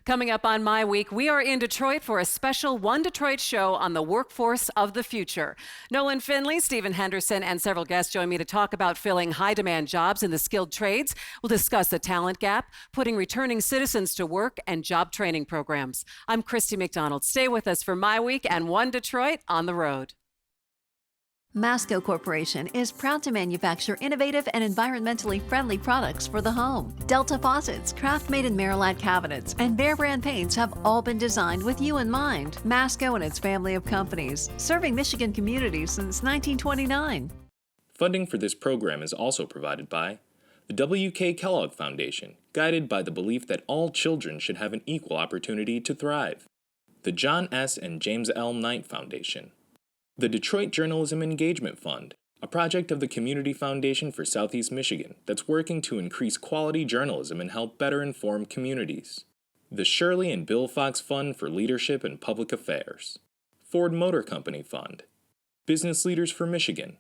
Coming up on MiWeek, we are in Detroit for a special One Detroit show on the workforce of the future. Nolan Finley, Stephen Henderson, and several guests join me to talk about filling high-demand jobs in the skilled trades. We'll discuss the talent gap, putting returning citizens to work, and job training programs. I'm Christy McDonald. Stay with us for MiWeek and One Detroit on the road. Masco Corporation is proud to manufacture innovative and environmentally friendly products for the home. Delta faucets, craft-made in Merillat cabinets, and Behr brand paints have all been designed with you in mind. Masco and its family of companies, serving Michigan communities since 1929. Funding for this program is also provided by the W.K. Kellogg Foundation, guided by the belief that all children should have an equal opportunity to thrive. The John S. and James L. Knight Foundation. The Detroit Journalism Engagement Fund, a project of the Community Foundation for Southeast Michigan that's working to increase quality journalism and help better inform communities. The Shirley and Bill Fox Fund for Leadership and Public Affairs. Ford Motor Company Fund. Business Leaders for Michigan.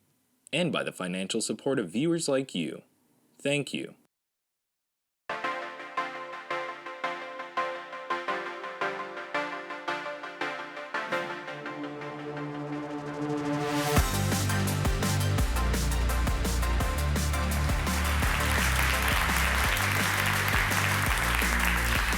And by the financial support of viewers like you. Thank you.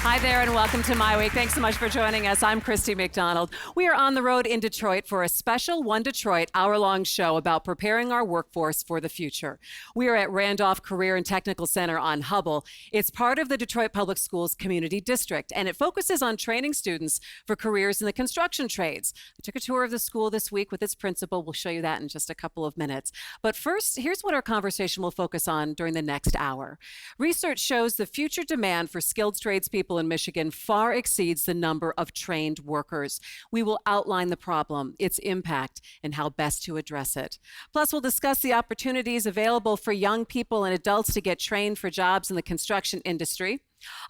Hi there and welcome to MiWeek. Thanks so much for joining us. I'm Christy McDonald. We are on the road in Detroit for a special One Detroit hour-long show about preparing our workforce for the future. We are at Randolph Career and Technical Center on Hubbell. It's part of the Detroit Public Schools Community District, and it focuses on training students for careers in the construction trades. I took a tour of the school this week with its principal. We'll show you that in just a couple of minutes. But first, here's what our conversation will focus on during the next hour. Research shows the future demand for skilled tradespeople in Michigan far exceeds the number of trained workers. We will outline the problem, its impact, and how best to address it. Plus, we'll discuss the opportunities available for young people and adults to get trained for jobs in the construction industry.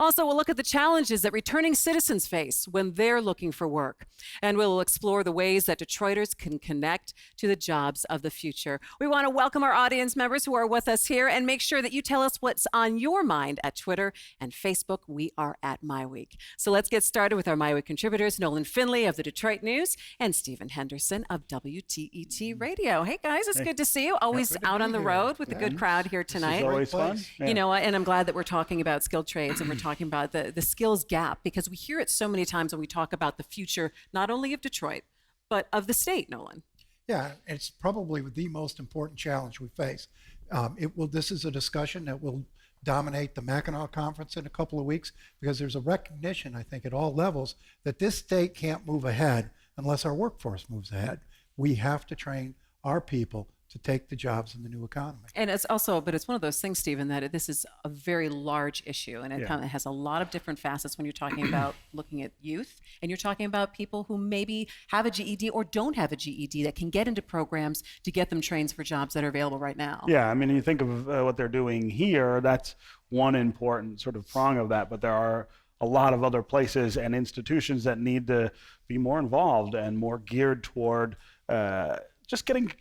Also, we'll look at the challenges that returning citizens face when they're looking for work. And we'll explore the ways that Detroiters can connect to the jobs of the future. We want to welcome our audience members who are with us here and make sure that you tell us what's on your mind at Twitter and Facebook. We are at MiWeek. So let's get started with our MiWeek contributors, Nolan Finley of the Detroit News and Stephen Henderson of WTET Radio. Hey guys, it's good to see you. Always out on the road with a good crowd here tonight. It's always fun. Yeah. You know, and I'm glad that we're talking about skilled trades and we're talking about the skills gap, because we hear it so many times when we talk about the future, not only of Detroit, but of the state, Nolan. Yeah, it's probably the most important challenge we face. This is a discussion that will dominate the Mackinac Conference in a couple of weeks, because there's a recognition, I think, at all levels that this state can't move ahead unless our workforce moves ahead. We have to train our people to take the jobs in the new economy. And it's also, but it's one of those things, Stephen, that this is a very large issue, and it kind of has a lot of different facets when you're talking about looking at youth, and you're talking about people who maybe have a GED or don't have a GED that can get into programs to get them trained for jobs that are available right now. Yeah, I mean, you think of what they're doing here, that's one important sort of prong of that, but there are a lot of other places and institutions that need to be more involved and more geared toward just getting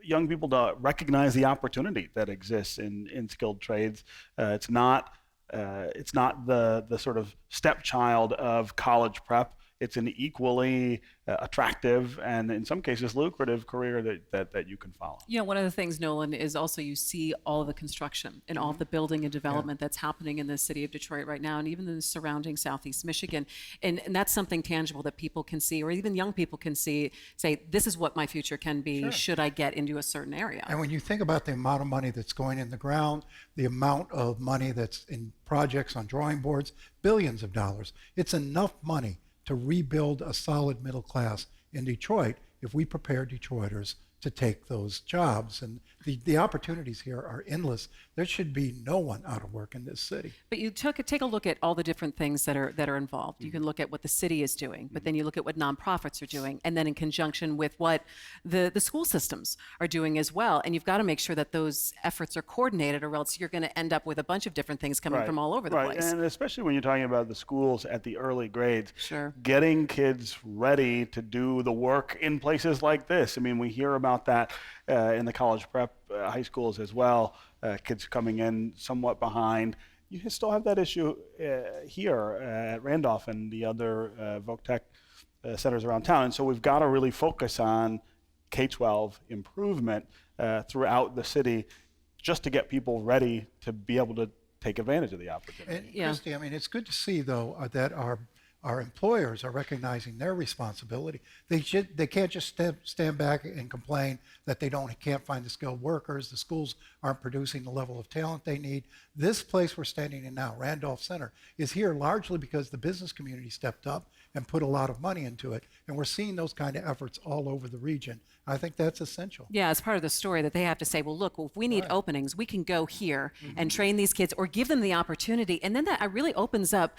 young people to recognize the opportunity that exists in skilled trades. It's not the sort of stepchild of college prep. It's an equally attractive and in some cases lucrative career that you can follow. You know, one of the things, Nolan, is also you see all of the construction and all of the building and development that's happening in the city of Detroit right now, and even in the surrounding Southeast Michigan. And that's something tangible that people can see, or even young people can see, say, this is what my future can be should I get into a certain area. And when you think about the amount of money that's going in the ground, the amount of money that's in projects on drawing boards, billions of dollars, it's enough money to rebuild a solid middle class in Detroit if we prepare Detroiters to take those jobs. And the opportunities here are endless. There should be no one out of work in this city. But you take a look at all the different things that are involved. You can look at what the city is doing, but then you look at what nonprofits are doing, and then in conjunction with what the school systems are doing as well. And you've got to make sure that those efforts are coordinated, or else you're going to end up with a bunch of different things coming from all over the place. And especially when you're talking about the schools at the early grades, getting kids ready to do the work in places like this. I mean, we hear about that in the college prep high schools as well. Kids coming in somewhat behind. you still have that issue here at Randolph and the other Voc Tech centers around town. And so we've got to really focus on K-12 improvement throughout the city just to get people ready to be able to take advantage of the opportunity. And Christy, I mean, it's good to see, though, that our employers are recognizing their responsibility. They can't just stand back and complain that they can't find the skilled workers, the schools aren't producing the level of talent they need. This place we're standing in now, Randolph Center, is here largely because the business community stepped up and put a lot of money into it. And we're seeing those kind of efforts all over the region. I think that's essential. Yeah, it's part of the story that they have to say, well, look, if we need openings, we can go here and train these kids or give them the opportunity. And then that really opens up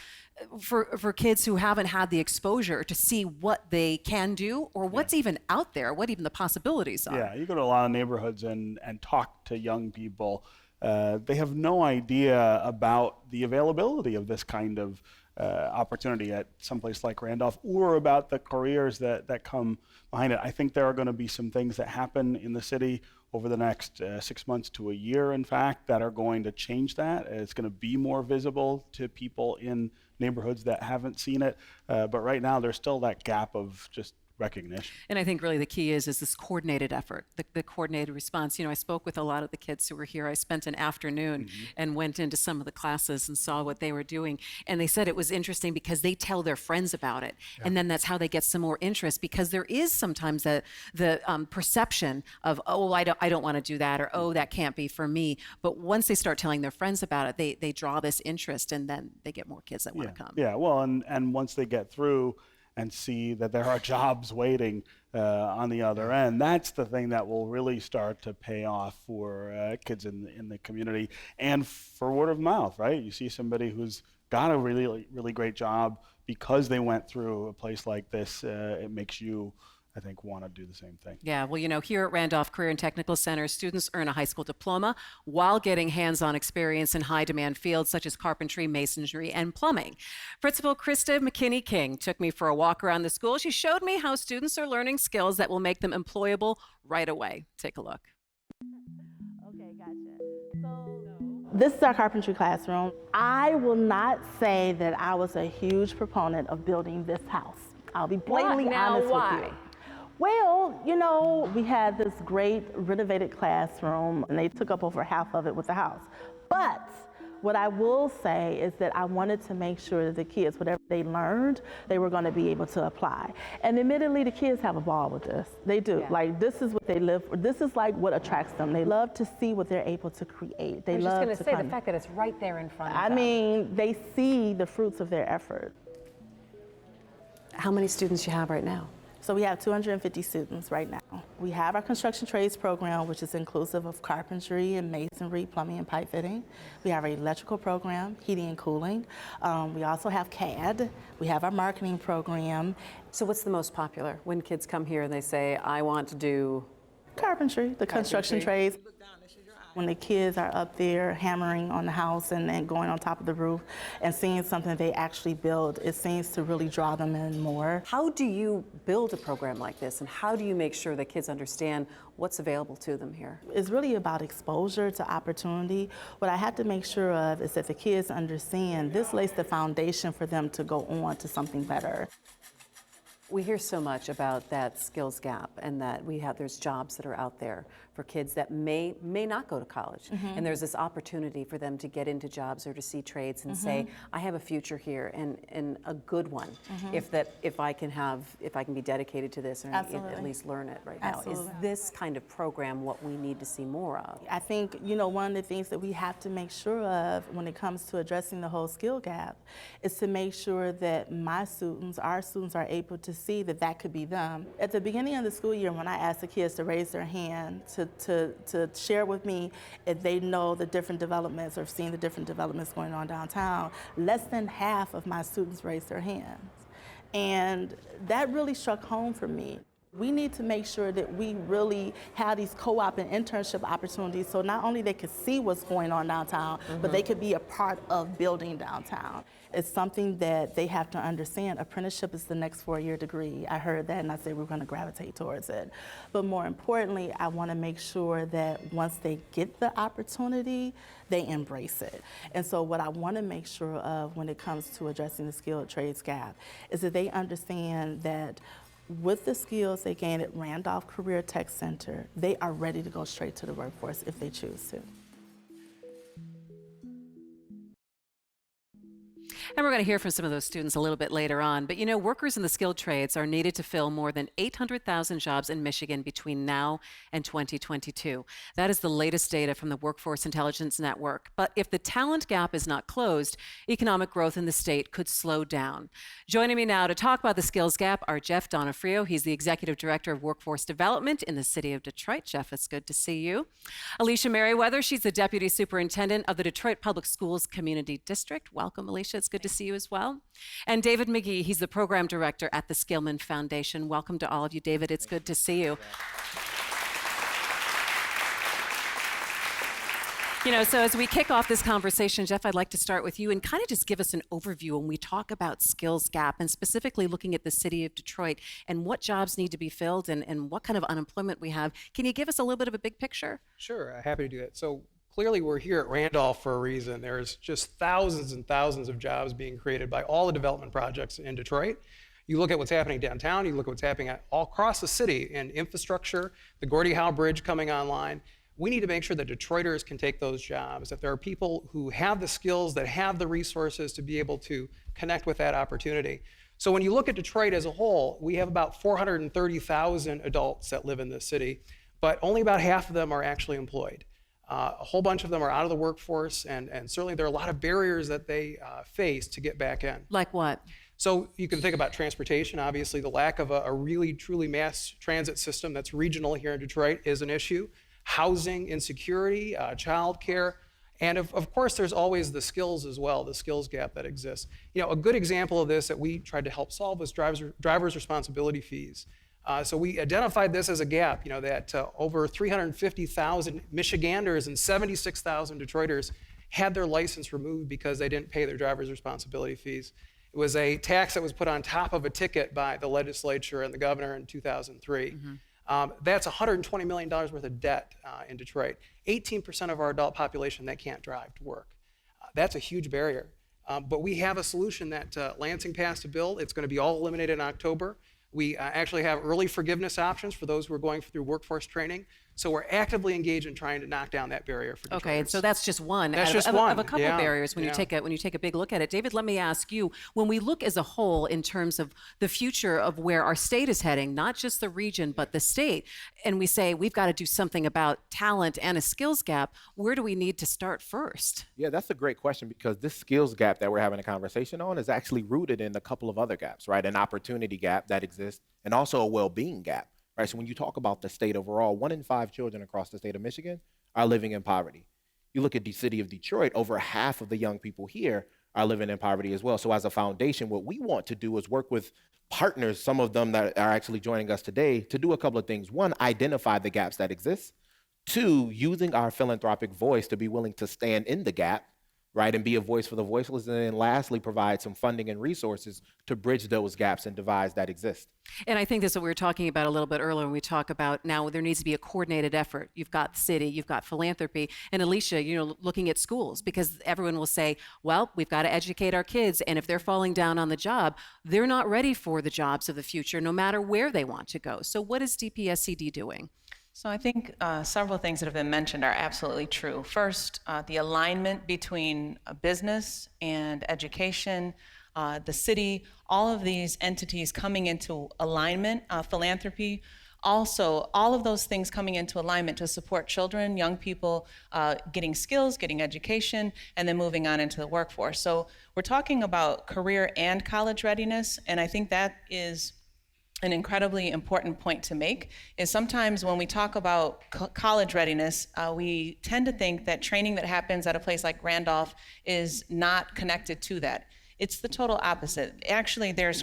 for kids who haven't had the exposure to see what they can do or what's even out there, what even the possibilities are. Yeah, you go to a lot of neighborhoods and talk to young people. They have no idea about the availability of this kind of opportunity at someplace like Randolph, or about the careers that come behind it. I think there are going to be some things that happen in the city over the next 6 months to a year, in fact, that are going to change that. It's going to be more visible to people in neighborhoods that haven't seen it. But right now, there's still that gap of just recognition. And I think really the key is this coordinated effort, the coordinated response. You know, I spoke with a lot of the kids who were here. I spent an afternoon and went into some of the classes and saw what they were doing. And they said it was interesting because they tell their friends about it. And then that's how they get some more interest, because there is sometimes the perception of, oh, I don't want to do that, or, oh, that can't be for me. But once they start telling their friends about it, they draw this interest, and then they get more kids that want to come. Yeah, well, and once they get through and see that there are jobs waiting on the other end, that's the thing that will really start to pay off for kids in the community, and for word of mouth, right? You see somebody who's got a really, really great job because they went through a place like this, it makes you, I think, want to do the same thing. Yeah, well, you know, here at Randolph Career and Technical Center, students earn a high school diploma while getting hands-on experience in high-demand fields such as carpentry, masonry, and plumbing. Principal Krista McKinney-King took me for a walk around the school. She showed me how students are learning skills that will make them employable right away. Take a look. Okay, gotcha. This is our carpentry classroom. I will not say that I was a huge proponent of building this house. I'll be blatantly honest with you. Well, you know, we had this great renovated classroom and they took up over half of it with the house. But what I will say is that I wanted to make sure that the kids, whatever they learned, they were going to be able to apply. And admittedly, the kids have a ball with this. They do. Yeah. Like, this is what they live for. This is like what attracts them. They love to see what they're able to create. They love to. I was just going to say, the fact that it's right there in front of them. I mean, they see the fruits of their effort. How many students you have right now? So we have 250 students right now. We have our construction trades program, which is inclusive of carpentry and masonry, plumbing and pipe fitting. We have our electrical program, heating and cooling. We also have CAD. We have our marketing program. So what's the most popular when kids come here and they say, I want to do? Carpentry, the construction trades. When the kids are up there hammering on the house and going on top of the roof and seeing something they actually build, it seems to really draw them in more. How do you build a program like this, and how do you make sure that kids understand what's available to them here? It's really about exposure to opportunity. What I have to make sure of is that the kids understand this lays the foundation for them to go on to something better. We hear so much about that skills gap, and that there's jobs that are out there for kids that may not go to college. And there's this opportunity for them to get into jobs or to see trades and say, I have a future here, and a good one, if I can be dedicated to this and at least learn it right now. Is this kind of program what we need to see more of? I think, you know, one of the things that we have to make sure of when it comes to addressing the whole skill gap is to make sure that our students are able to see that could be them. At the beginning of the school year, when I asked the kids to raise their hand to share with me if they know the different developments or have seen the different developments going on downtown, less than half of my students raised their hands. And that really struck home for me. We need to make sure that we really have these co-op and internship opportunities so not only they can see what's going on downtown, but they could be a part of building downtown. It's something that they have to understand. Apprenticeship is the next 4-year degree. I heard that and I said we're going to gravitate towards it. But more importantly, I want to make sure that once they get the opportunity, they embrace it. And so what I want to make sure of when it comes to addressing the skilled trades gap is that they understand that with the skills they gain at Randolph Career Tech Center, they are ready to go straight to the workforce if they choose to. And we're going to hear from some of those students a little bit later on. But you know, workers in the skilled trades are needed to fill more than 800,000 jobs in Michigan between now and 2022. That is the latest data from the Workforce Intelligence Network. But if the talent gap is not closed, economic growth in the state could slow down. Joining me now to talk about the skills gap are Jeff Donofrio. He's the Executive Director of Workforce Development in the city of Detroit. Jeff, it's good to see you. Alicia Merriweather, she's the Deputy Superintendent of the Detroit Public Schools Community District. Welcome, Alicia. It's good to see you as well. And David McGee, he's the Program Director at the Skillman Foundation. Welcome to all of you, David. It's good to see you. You know, so as we kick off this conversation, Jeff, I'd like to start with you and kind of just give us an overview when we talk about skills gap and specifically looking at the city of Detroit and what jobs need to be filled and what kind of unemployment we have. Can you give us a little bit of a big picture? Sure, happy to do that. So clearly we're here at Randolph for a reason. There's just thousands and thousands of jobs being created by all the development projects in Detroit. You look at what's happening downtown, you look at what's happening all across the city in infrastructure, the Gordie Howe Bridge coming online. We need to make sure that Detroiters can take those jobs, that there are people who have the skills, that have the resources to be able to connect with that opportunity. So when you look at Detroit as a whole, we have about 430,000 adults that live in this city, but only about half of them are actually employed. A whole bunch of them are out of the workforce, and certainly there are a lot of barriers that they face to get back in. Like what? So you can think about transportation. Obviously, the lack of a really, truly mass transit system that's regional here in Detroit is an issue. Housing insecurity, childcare, and of course, there's always the skills as well, the skills gap that exists. You know, a good example of this that we tried to help solve was driver's responsibility fees. So we identified this as a gap, you know, that over 350,000 Michiganders and 76,000 Detroiters had their license removed because they didn't pay their driver's responsibility fees. It was a tax that was put on top of a ticket by the legislature and the governor in 2003. Mm-hmm. That's $120 million worth of debt in Detroit. 18% of our adult population that can't drive to work. That's a huge barrier. But we have a solution that Lansing passed a bill. It's going to be all eliminated in October. We actually have early forgiveness options for those who are going through workforce training. So we're actively engaged in trying to knock down that barrier for Detroiters. Okay, and so that's just one. That's of a couple barriers when you take a big look at it. David, let me ask you, when we look as a whole in terms of the future of where our state is heading, not just the region, but the state, and we say we've got to do something about talent and a skills gap, where do we need to start first? Yeah, that's a great question because this skills gap that we're having a conversation on is actually rooted in a couple of other gaps, right? An opportunity gap that exists and also a well-being gap. Right, so when you talk about the state overall, 1 in 5 children across the state of Michigan are living in poverty. You look at the city of Detroit, over half of the young people here are living in poverty as well. So as a foundation, what we want to do is work with partners, some of them that are actually joining us today, to do a couple of things. 1, identify the gaps that exist. 2, using our philanthropic voice to be willing to stand in the gap, right, and be a voice for the voiceless. And then lastly, provide some funding and resources to bridge those gaps and divides that exist. And I think that's what we were talking about a little bit earlier when we talk about now there needs to be a coordinated effort. You've got the city, you've got philanthropy, and Alicia, you know, looking at schools, because everyone will say, well, we've got to educate our kids, and if they're falling down on the job, they're not ready for the jobs of the future, no matter where they want to go. So what is DPSCD doing? So I think several things that have been mentioned are absolutely true. First, the alignment between business and education, the city, all of these entities coming into alignment, philanthropy, also all of those things coming into alignment to support children, young people, getting skills, getting education, and then moving on into the workforce. So we're talking about career and college readiness, and I think that is an incredibly important point to make. Is sometimes when we talk about college readiness, we tend to think that training that happens at a place like Randolph is not connected to that. It's the total opposite. Actually, there's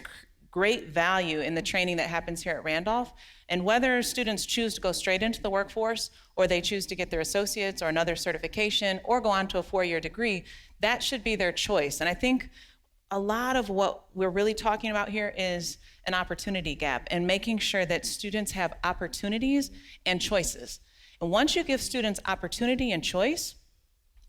great value in the training that happens here at Randolph. And whether students choose to go straight into the workforce or they choose to get their associates or another certification or go on to a 4-year degree, that should be their choice. And I think a lot of what we're really talking about here is an opportunity gap and making sure that students have opportunities and choices. And once you give students opportunity and choice,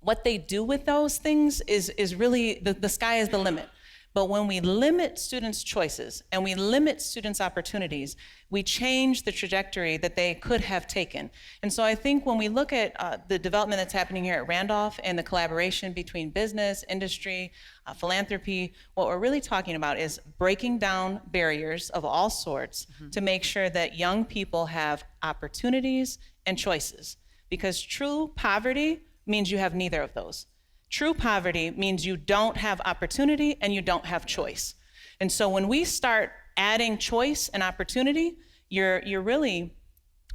what they do with those things is really, the sky is the limit. But when we limit students' choices and we limit students' opportunities, we change the trajectory that they could have taken. And so I think when we look at the development that's happening here at Randolph and the collaboration between business, industry, philanthropy, what we're really talking about is breaking down barriers of all sorts to make sure that young people have opportunities and choices. Because true poverty means you have neither of those. True poverty means you don't have opportunity and you don't have choice. And so when we start adding choice and opportunity, you're really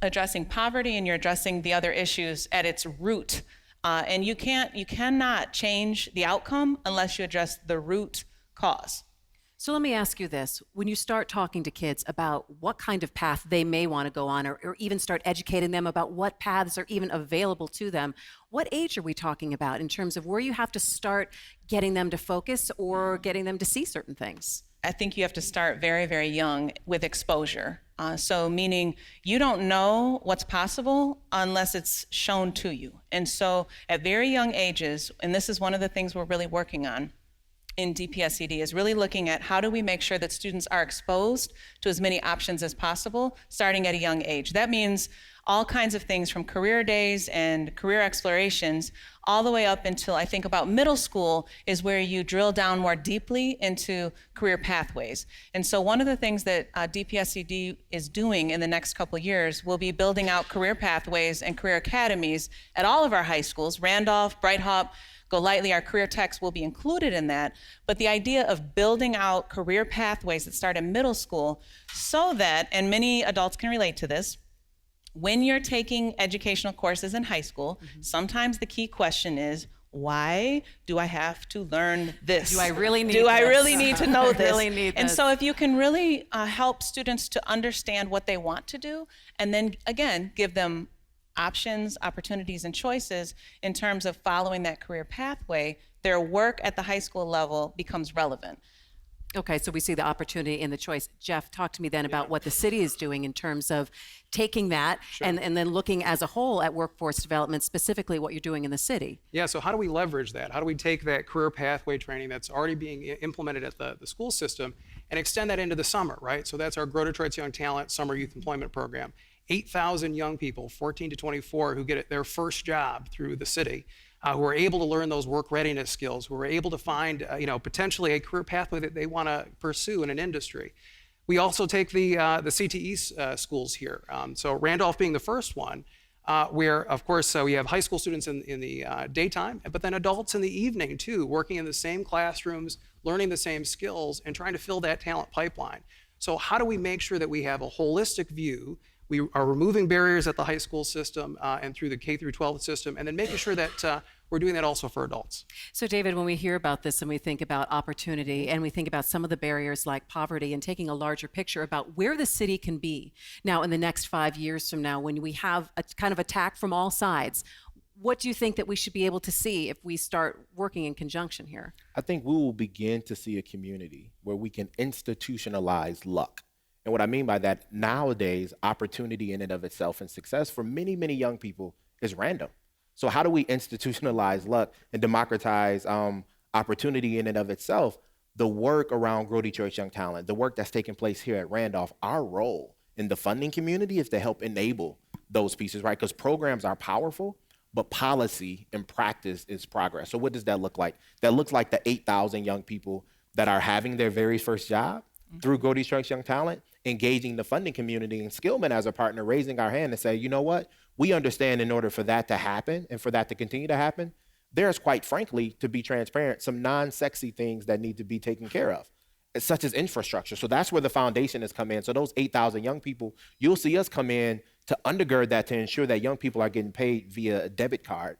addressing poverty and you're addressing the other issues at its root. And you cannot change the outcome unless you address the root cause. So let me ask you this. When you start talking to kids about what kind of path they may want to go on, or even start educating them about what paths are even available to them, what age are we talking about in terms of where you have to start getting them to focus or getting them to see certain things? I think you have to start very, very young with exposure. So meaning you don't know what's possible unless it's shown to you. And so at very young ages, and this is one of the things we're really working on in DPSCD, is really looking at how do we make sure that students are exposed to as many options as possible starting at a young age. That means all kinds of things from career days and career explorations all the way up until I think about middle school is where you drill down more deeply into career pathways. And so one of the things that DPSCD is doing in the next couple of years will be building out career pathways and career academies at all of our high schools, Randolph, Bright Hop, Go Lightly. Our career techs will be included in that. But the idea of building out career pathways that start in middle school so that, and many adults can relate to this, when you're taking educational courses in high school, sometimes the key question is, why do I have to learn this? Do I really need I this? really need to know this? Really need and this. so if you can really help students to understand what they want to do, and then again, give them options, opportunities, and choices in terms of following that career pathway, their work at the high school level becomes relevant. Okay, so we see the opportunity and the choice. Jeff, talk to me then about what the city is doing in terms of taking that and then looking as a whole at workforce development, specifically what you're doing in the city. Yeah, so how do we leverage that? How do we take that career pathway training that's already being implemented at the school system and extend that into the summer, right? So that's our Grow Detroit's Young Talent Summer Youth Employment Program. 8,000 young people, 14 to 24, who get their first job through the city, who are able to learn those work readiness skills, who are able to find, potentially a career pathway that they want to pursue in an industry. We also take the CTE schools here. So Randolph being the first one, where, of course, we have high school students in the daytime, but then adults in the evening, too, working in the same classrooms, learning the same skills, and trying to fill that talent pipeline. So how do we make sure that we have a holistic view? We are removing barriers at the high school system and through the K through 12 system, and then making sure that we're doing that also for adults. So David, when we hear about this and we think about opportunity and we think about some of the barriers like poverty and taking a larger picture about where the city can be now in the next 5 years from now, when we have a kind of attack from all sides, what do you think that we should be able to see if we start working in conjunction here? I think we will begin to see a community where we can institutionalize luck. And what I mean by that, nowadays, opportunity in and of itself and success for many, many young people is random. So how do we institutionalize luck and democratize opportunity in and of itself? The work around Grow Detroit's Young Talent, the work that's taking place here at Randolph, our role in the funding community is to help enable those pieces, right? Because programs are powerful, but policy and practice is progress. So what does that look like? That looks like the 8,000 young people that are having their very first job through Grow Detroit's Young Talent, engaging the funding community and Skillman as a partner, raising our hand and say, you know what, we understand in order for that to happen and for that to continue to happen, there's quite frankly, to be transparent, some non-sexy things that need to be taken care of, such as infrastructure. So that's where the foundation has come in. So those 8,000 young people, you'll see us come in to undergird that to ensure that young people are getting paid via a debit card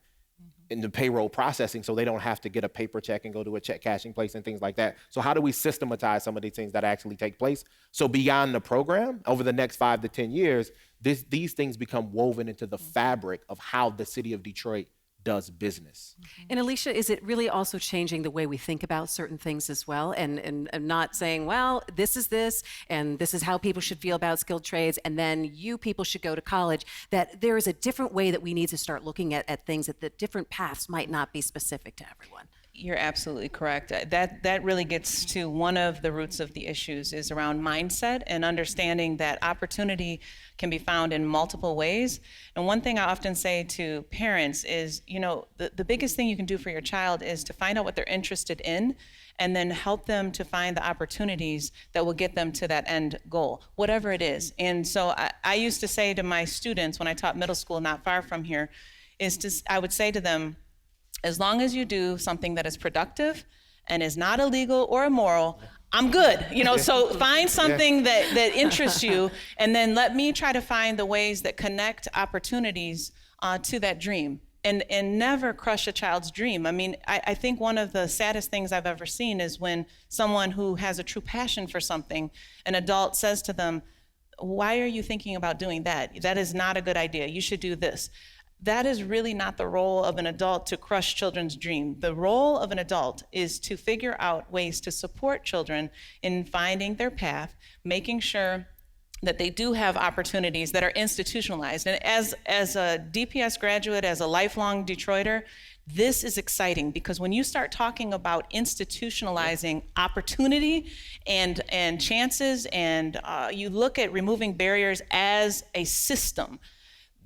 into payroll processing so they don't have to get a paper check and go to a check cashing place and things like that. So how do we systematize some of these things that actually take place? So beyond the program, over the next 5 to 10 years, these things become woven into the fabric of how the city of Detroit does business. And Alicia, is it really also changing the way we think about certain things as well? And not saying, well, this is how people should feel about skilled trades, and then you people should go to college, that there is a different way that we need to start looking at things, that the different paths might not be specific to everyone. You're absolutely correct. That really gets to one of the roots of the issues, is around mindset and understanding that opportunity can be found in multiple ways. And one thing I often say to parents is, the biggest thing you can do for your child is to find out what they're interested in, and then help them to find the opportunities that will get them to that end goal, whatever it is. And so I used to say to my students when I taught middle school not far from here, I would say to them, as long as you do something that is productive and is not illegal or immoral, I'm good. So find something that interests you, and then let me try to find the ways that connect opportunities to that dream. And never crush a child's dream. I mean, I think one of the saddest things I've ever seen is when someone who has a true passion for something, an adult says to them, why are you thinking about doing that? That is not a good idea. You should do this. That is really not the role of an adult, to crush children's dream. The role of an adult is to figure out ways to support children in finding their path, making sure that they do have opportunities that are institutionalized. And as a DPS graduate, as a lifelong Detroiter, this is exciting, because when you start talking about institutionalizing opportunity and chances, and you look at removing barriers as a system,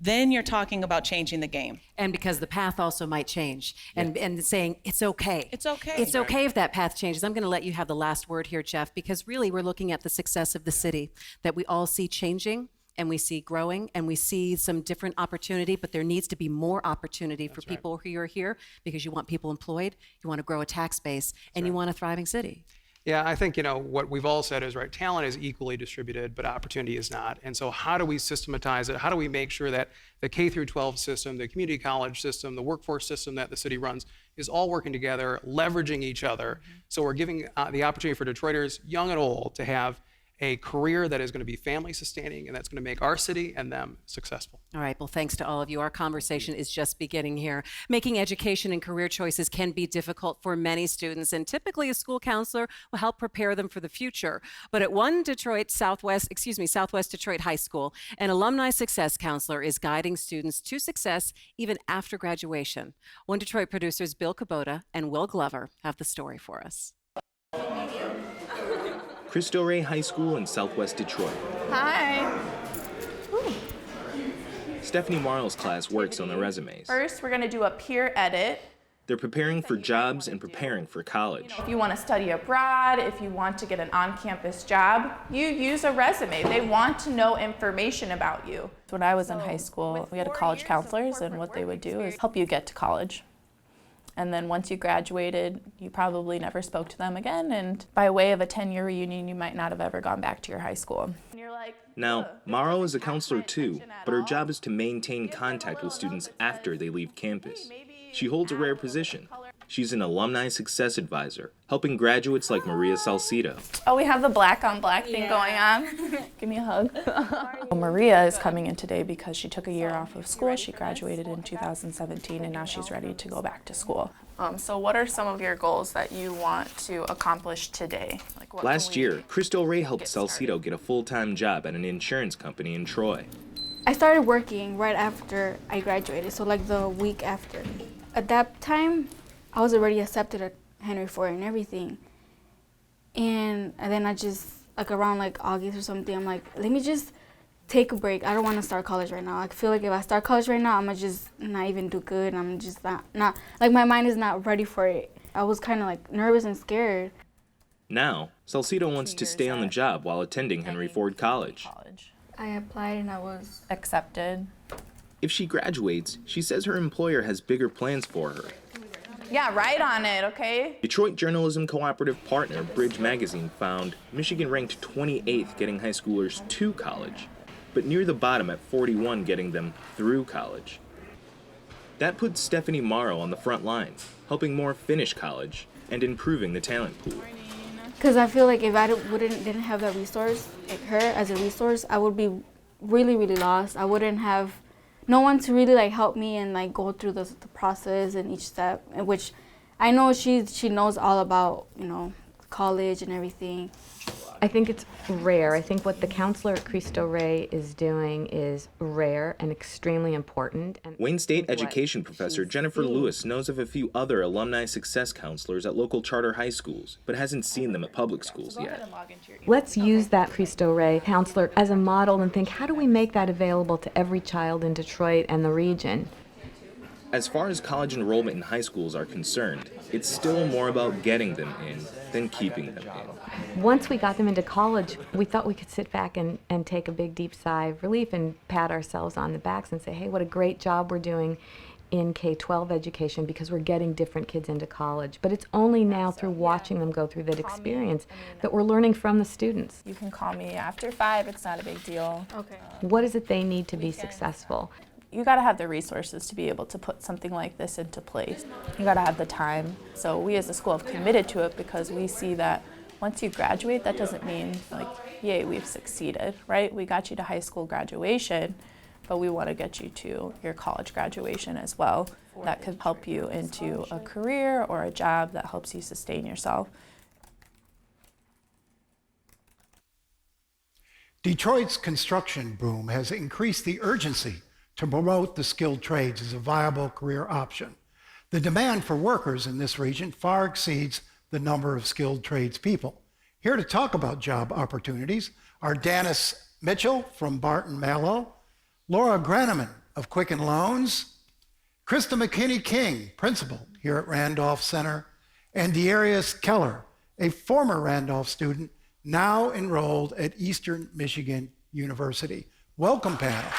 then you're talking about changing the game. And because the path also might change, and saying it's okay. It's okay. It's okay if that path changes. I'm going to let you have the last word here, Jeff, because really we're looking at the success of the city that we all see changing, and we see growing, and we see some different opportunity, but there needs to be more opportunity for people who are here, because you want people employed, you want to grow a tax base, and you want a thriving city. Yeah, I think, what we've all said is, right, talent is equally distributed, but opportunity is not. And so how do we systematize it? How do we make sure that the K through 12 system, the community college system, the workforce system that the city runs is all working together, leveraging each other? So we're giving the opportunity for Detroiters, young and old, to have a career that is going to be family sustaining, and that's going to make our city and them successful. All right, well, thanks to all of you. Our conversation is just beginning here. Making education and career choices can be difficult for many students, and typically a school counselor will help prepare them for the future. But at Southwest Detroit High School, an alumni success counselor is guiding students to success even after graduation. One Detroit producers Bill Kubota and Will Glover have the story for us. Cristo Rey High School in Southwest Detroit. Hi. Ooh. Stephanie Marl's class works on the resumes. First, we're going to do a peer edit. They're preparing for jobs and preparing for college. If you want to study abroad, if you want to get an on-campus job, you use a resume. They want to know information about you. When I was in high school, we had college counselors, and what they would do is help you get to college. And then once you graduated, you probably never spoke to them again, and by way of a 10-year reunion, you might not have ever gone back to your high school. Now, Morrow is a counselor too, but her job is to maintain contact with students after they leave campus. She holds a rare position. She's an alumni success advisor, helping graduates like Maria Salcido. Oh, we have the black on black thing going on. Give me a hug. Maria is coming in today because she took a year off of school. She graduated in 2017, and now she's ready to go back to school. So what are some of your goals that you want to accomplish today? Last year, Cristo Rey helped Salcido get a full-time job at an insurance company in Troy. I started working right after I graduated, so like the week after. At that time, I was already accepted at Henry Ford and everything. And then I just, around August or something, I'm like, let me just take a break. I don't want to start college right now. I feel like if I start college right now, I'm going to just not even do good. I'm just not my mind is not ready for it. I was kind of nervous and scared. Now, Salcido wants to stay on the job while attending Henry Ford College. I applied and I was accepted. If she graduates, she says her employer has bigger plans for her. Yeah, write on it, okay? Detroit journalism cooperative partner Bridge Magazine found Michigan ranked 28th getting high schoolers to college, but near the bottom at 41 getting them through college. That puts Stephanie Morrow on the front lines, helping more finish college and improving the talent pool. Because I feel like if I didn't have that resource, like her as a resource, I would be really, really lost. I wouldn't have no one to really like help me and like go through the process and each step, which I know she knows all about, you know, college and everything. I think it's rare. I think what the counselor at Cristo Rey is doing is rare and extremely important. And Wayne State education professor Jennifer Lewis knows of a few other alumni success counselors at local charter high schools, but hasn't seen them at public schools yet. Let's use that Cristo Rey counselor as a model and think, how do we make that available to every child in Detroit and the region? As far as college enrollment in high schools are concerned, it's still more about getting them in than keeping them in. Once we got them into college, we thought we could sit back and take a big, deep sigh of relief and pat ourselves on the backs and say, hey, what a great job we're doing in K-12 education because we're getting different kids into college. But it's only now through watching them go through that experience that we're learning from the students. You can call me after 5, it's not a big deal. Okay. What is it they need to be successful? You gotta have the resources to be able to put something like this into place. You gotta have the time. So we as a school have committed to it because we see that once you graduate, that doesn't mean like, yay, we've succeeded, right? We got you to high school graduation, but we wanna get you to your college graduation as well. That could help you into a career or a job that helps you sustain yourself. Detroit's construction boom has increased the urgency to promote the skilled trades as a viable career option. The demand for workers in this region far exceeds the number of skilled tradespeople. Here to talk about job opportunities are Dennis Mitchell from Barton Mallow, Laura Graneman of Quicken Loans, Krista McKinney-King, principal here at Randolph Center, and Darius Keller, a former Randolph student now enrolled at Eastern Michigan University. Welcome, panel.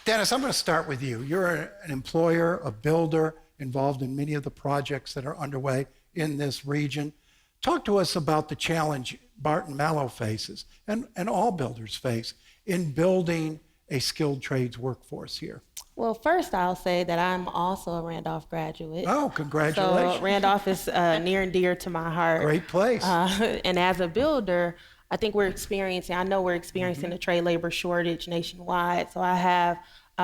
Dennis, I'm going to start with you. You're an employer, a builder, involved in many of the projects that are underway in this region. Talk to us about the challenge Barton Mallow faces and all builders face in building a skilled trades workforce here. Well, first I'll say that I'm also a Randolph graduate. Oh, congratulations. So Randolph is near and dear to my heart. Great place. And as a builder, I know we're experiencing a trade labor shortage nationwide. So I have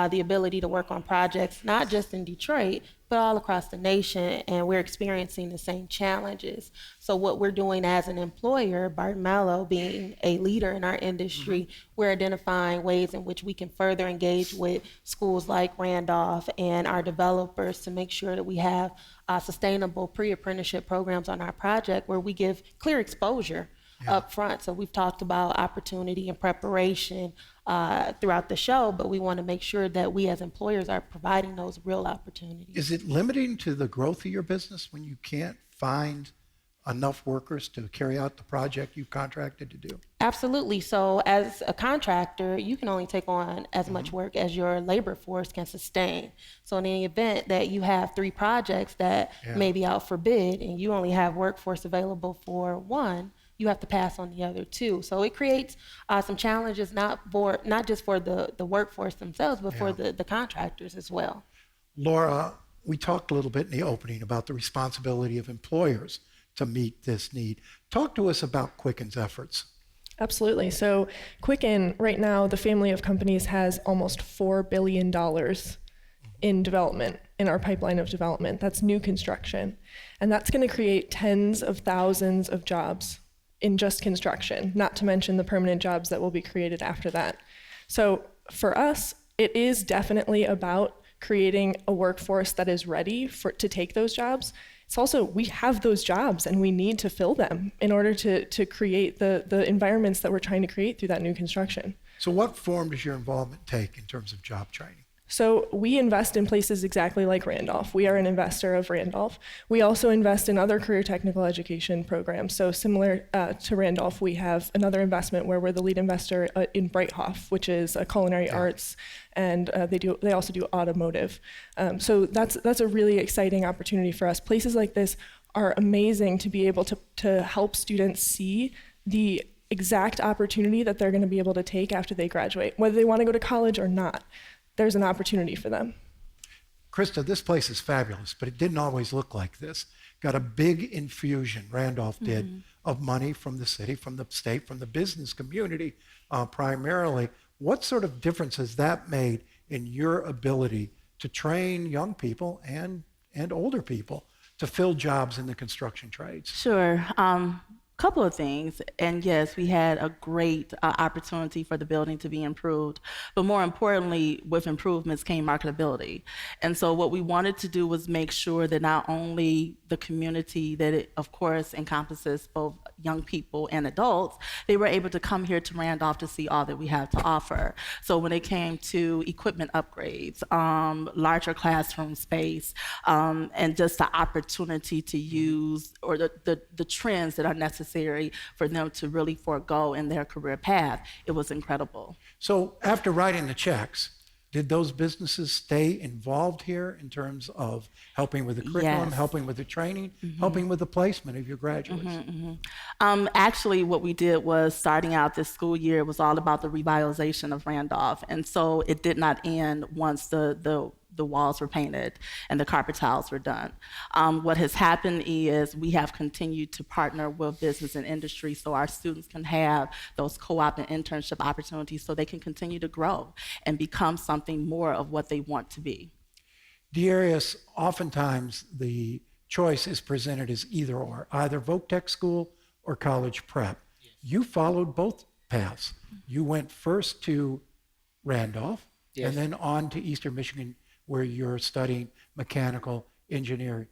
the ability to work on projects, not just in Detroit, but all across the nation, and we're experiencing the same challenges. So what we're doing as an employer, Barton Mallow being a leader in our industry, we're identifying ways in which we can further engage with schools like Randolph and our developers to make sure that we have sustainable pre-apprenticeship programs on our project where we give clear exposure up front. So we've talked about opportunity and preparation throughout the show, but we want to make sure that we as employers are providing those real opportunities. Is it limiting to the growth of your business when you can't find enough workers to carry out the project you've contracted to do? Absolutely. So as a contractor, you can only take on as much work as your labor force can sustain. So in the event that you have 3 projects that may be out for bid and you only have workforce available for one, you have to pass on the other 2. So it creates some challenges, not just for the workforce themselves, but for the contractors as well. Laura, we talked a little bit in the opening about the responsibility of employers to meet this need. Talk to us about Quicken's efforts. Absolutely. So Quicken, right now, the family of companies has almost $4 billion in development, in our pipeline of development. That's new construction. And that's going to create tens of thousands of jobs in just construction, not to mention the permanent jobs that will be created after that. So for us, it is definitely about creating a workforce that is ready to take those jobs. It's also, we have those jobs and we need to fill them in order to create the environments that we're trying to create through that new construction. So what form does your involvement take in terms of job training? So we invest in places exactly like Randolph. We are an investor of Randolph. We also invest in other career technical education programs. So similar to Randolph, we have another investment where we're the lead investor in Breithoff, which is a culinary arts, and they also do automotive. So that's a really exciting opportunity for us. Places like this are amazing to be able to help students see the exact opportunity that they're going to be able to take after they graduate, whether they want to go to college or not. There's an opportunity for them. Krista, this place is fabulous, but it didn't always look like this. Got a big infusion, Randolph did, of money from the city, from the state, from the business community primarily. What sort of difference has that made in your ability to train young people and older people to fill jobs in the construction trades? Sure. Couple of things, and yes, we had a great opportunity for the building to be improved, but more importantly, with improvements came marketability. And so what we wanted to do was make sure that not only the community, that it of course encompasses both young people and adults, they were able to come here to Randolph to see all that we have to offer. So when it came to equipment upgrades, larger classroom space, and just the opportunity to use, or the trends that are necessary for them to really forego in their career path, it was incredible. So after writing the checks, did those businesses stay involved here in terms of helping with the curriculum, Yes. helping with the training, helping with the placement of your graduates? Actually, what we did was, starting out this school year, it was all about the revitalization of Randolph. And so it did not end once the walls were painted and the carpet tiles were done. What has happened is we have continued to partner with business and industry so our students can have those co-op and internship opportunities so they can continue to grow and become something more of what they want to be. Darius, oftentimes the choice is presented as either or, either voc tech school or college prep. You followed both paths. You went first to Randolph and then on to Eastern Michigan, where you're studying mechanical engineering.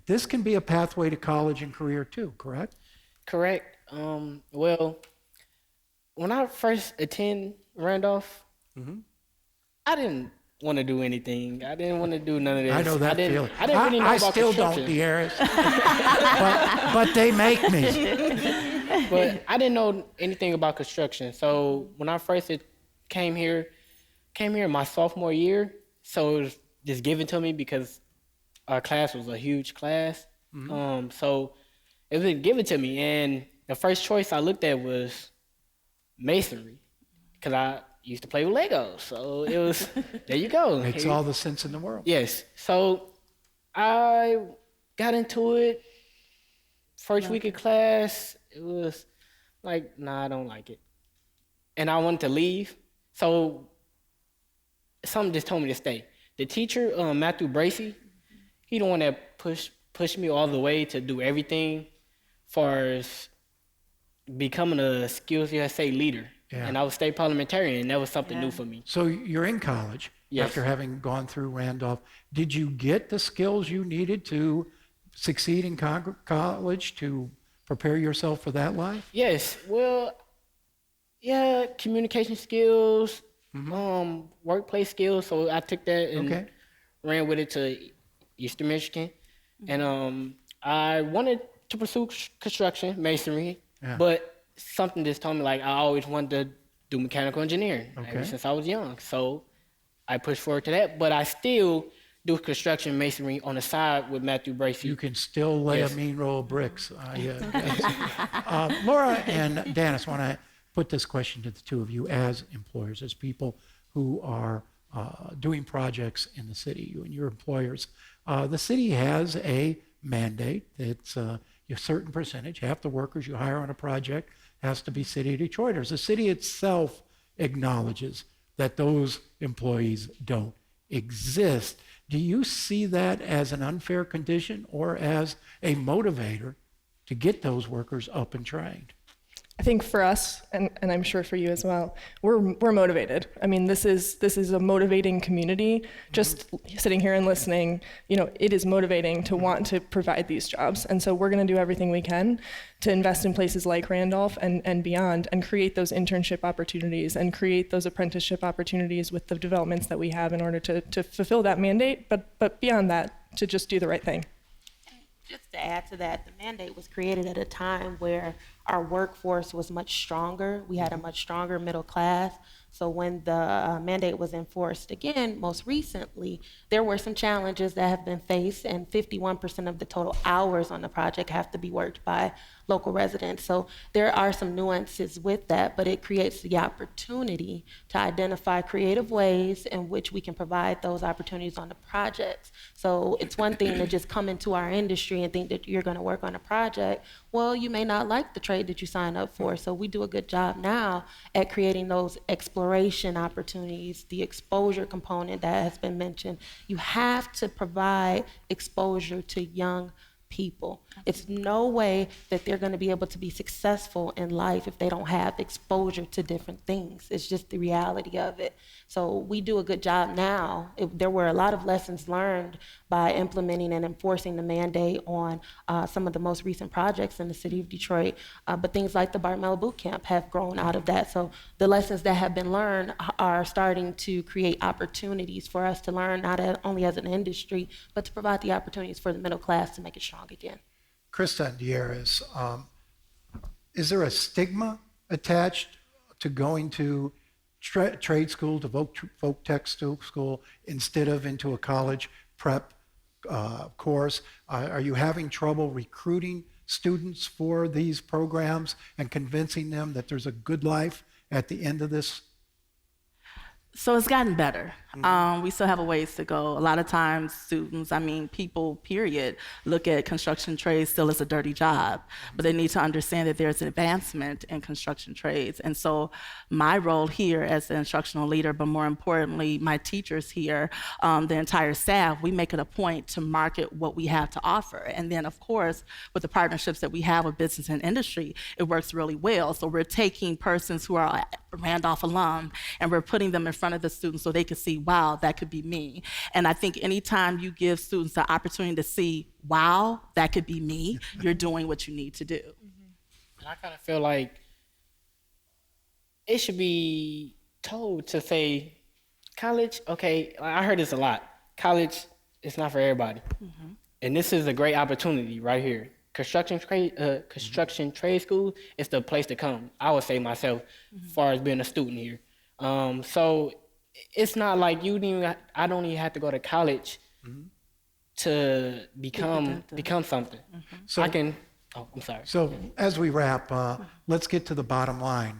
This can be a pathway to college and career too, correct? Correct. Well, when I first attended Randolph, I didn't want to do anything. I didn't want to do none of this. I know that feeling. I didn't really know I about still construction. don't, Darius. but they make me. But I didn't know anything about construction. So when I first came here my sophomore year, so it was just given to me because our class was a huge class. So it was given to me, and the first choice I looked at was masonry, because I used to play with Legos. So it was, there you go. Makes all the sense in the world. Yes. So I got into it. First week of class, it was like, nah, I don't like it. And I wanted to leave. So something just told me to stay. The teacher, Matthew Bracey, he the one that pushed me all the way to do everything far as becoming a skills USA leader. Yeah. And I was state parliamentarian, and that was something new for me. So you're in college after having gone through Randolph. Did you get the skills you needed to succeed in college, to prepare yourself for that life? Yes. Well, yeah, communication skills, workplace skills. So I took that and ran with it to Eastern Michigan. And I wanted to pursue construction, masonry, but something just told me, like, I always wanted to do mechanical engineering ever since I was young. So I pushed forward to that, but I still do construction masonry on the side with Matthew Bracey. You can still lay a mean roll of bricks. Laura and Dennis, want to put this question to the two of you as employers, as people who are doing projects in the city, you and your employers. The city has a mandate that's a certain percentage, half the workers you hire on a project has to be city Detroiters. The city itself acknowledges that those employees don't exist. Do you see that as an unfair condition or as a motivator to get those workers up and trained? I think for us, and I'm sure for you as well, we're motivated. I mean, this is a motivating community. Just sitting here and listening, it is motivating to want to provide these jobs. And so we're going to do everything we can to invest in places like Randolph and beyond, and create those internship opportunities and create those apprenticeship opportunities with the developments that we have in order to fulfill that mandate. But beyond that, to just do the right thing. Just to add to that, the mandate was created at a time where our workforce was much stronger. We had a much stronger middle class. So when the mandate was enforced again, most recently, there were some challenges that have been faced, and 51% of the total hours on the project have to be worked by local residents. So there are some nuances with that, but it creates the opportunity to identify creative ways in which we can provide those opportunities on the projects. So it's one thing to just come into our industry and think that you're going to work on a project. Well, you may not like the trade that you sign up for. So we do a good job now at creating those exploration opportunities, the exposure component that has been mentioned. You have to provide exposure to young people. It's no way that they're going to be able to be successful in life if they don't have exposure to different things. It's just the reality of it. So we do a good job now. There were a lot of lessons learned by implementing and enforcing the mandate on some of the most recent projects in the city of Detroit, but things like the Bartmella Boot Camp have grown out of that. So the lessons that have been learned are starting to create opportunities for us to learn, not only as an industry, but to provide the opportunities for the middle class to make it strong again. Krista and Dieras, is there a stigma attached to going to trade school, to folk tech school, instead of into a college prep course? Are you having trouble recruiting students for these programs and convincing them that there's a good life at the end of this? So it's gotten better. We still have a ways to go. A lot of times students, people, period, look at construction trades still as a dirty job, but they need to understand that there's an advancement in construction trades. And so my role here as the instructional leader, but more importantly, my teachers here, the entire staff, we make it a point to market what we have to offer. And then of course, with the partnerships that we have with business and industry, it works really well. So we're taking persons who are Randolph alum and we're putting them in front of the students so they can see, wow, that could be me. And I think anytime you give students the opportunity to see, wow, that could be me, you're doing what you need to do. And I kind of feel like it should be told to say, college, okay, I heard this a lot. College is not for everybody. And this is a great opportunity right here. Construction trade school is the place to come, I would say myself, as far as being a student here. So it's not like I don't even have to go to college to become something. So, I'm sorry. So as we wrap, let's get to the bottom line.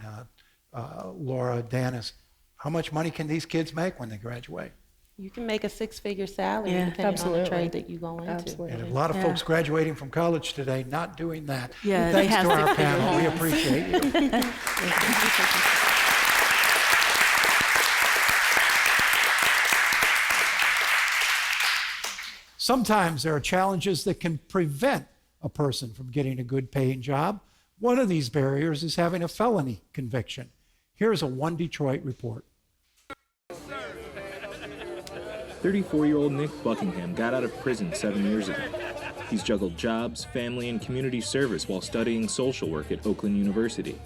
Laura, Dennis, how much money can these kids make when they graduate? You can make a six-figure salary depending absolutely. on the trade that you go into. Absolutely. And a lot of folks graduating from college today not doing that. Yeah, Thanks they have to our 6 figure panel. We homes. appreciate you. Sometimes there are challenges that can prevent a person from getting a good paying job. One of these barriers is having a felony conviction. Here's a One Detroit report. 34-year-old Nick Buckingham got out of prison 7 years ago. He's juggled jobs, family, and community service while studying social work at Oakland University.